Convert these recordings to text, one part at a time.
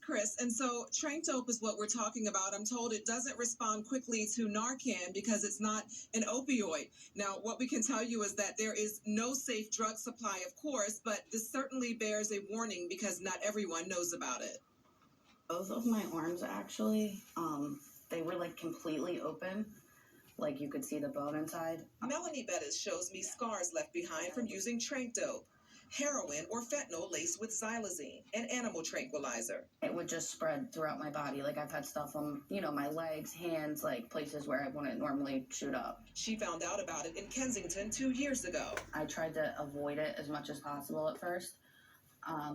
Chris. And so Tranq dope is what we're talking about. I'm told it doesn't respond quickly to Narcan because it's not an opioid. Now, what we can tell you is that there is no safe drug supply, of course, but this certainly bears a warning because not everyone knows about it. Both of my arms, actually, they were like completely open. Like you could see the bone inside. Melanie Bettis shows me scars left behind from using Tranq dope. Heroin or fentanyl laced with xylazine, an animal tranquilizer. It would just spread throughout my body. Like I've had stuff on, my legs, hands, like places where I wouldn't normally shoot up. She found out about it in Kensington 2 years ago. I tried to avoid it as much as possible at first.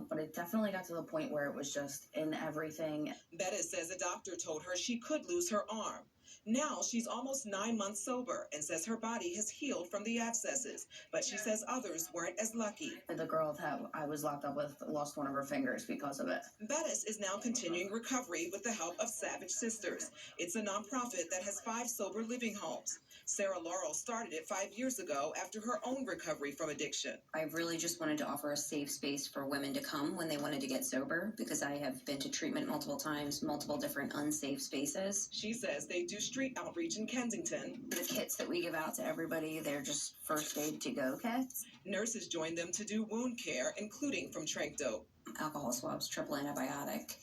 But it definitely got to the point where it was just in everything. Bettis says a doctor told her she could lose her arm. Now she's almost 9 months sober and says her body has healed from the abscesses, but she says others weren't as lucky. The girl that I was locked up with lost one of her fingers because of it. Bettis is now continuing recovery with the help of Savage Sisters. It's a nonprofit that has 5 sober living homes. Sarah Laurel started it 5 years ago after her own recovery from addiction. I really just wanted to offer a safe space for women to come when they wanted to get sober, because I have been to treatment multiple times, multiple different unsafe spaces. She says they do street outreach in Kensington. The kits that we give out to everybody, they're just first aid to go kits. Nurses join them to do wound care, including from Tranq dope. Alcohol swabs, triple antibiotic,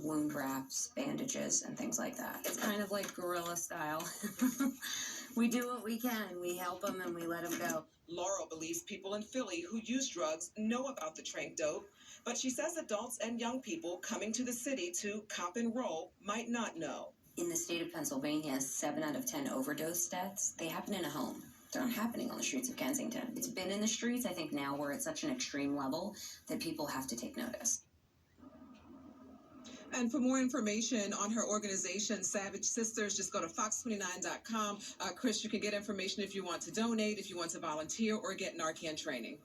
wound wraps, bandages, and things like that. It's kind of like guerrilla style. We do what we can. We help them and we let them go. Laurel believes people in Philly who use drugs know about the Tranq dope, but she says adults and young people coming to the city to cop and roll might not know. In the state of Pennsylvania, 7 out of 10 overdose deaths, they happen in a home. They're not happening on the streets of Kensington. It's been in the streets. I think now we're at such an extreme level that people have to take notice. And for more information on her organization, Savage Sisters, just go to fox29.com. Chris, you can get information if you want to donate, if you want to volunteer, or get Narcan training.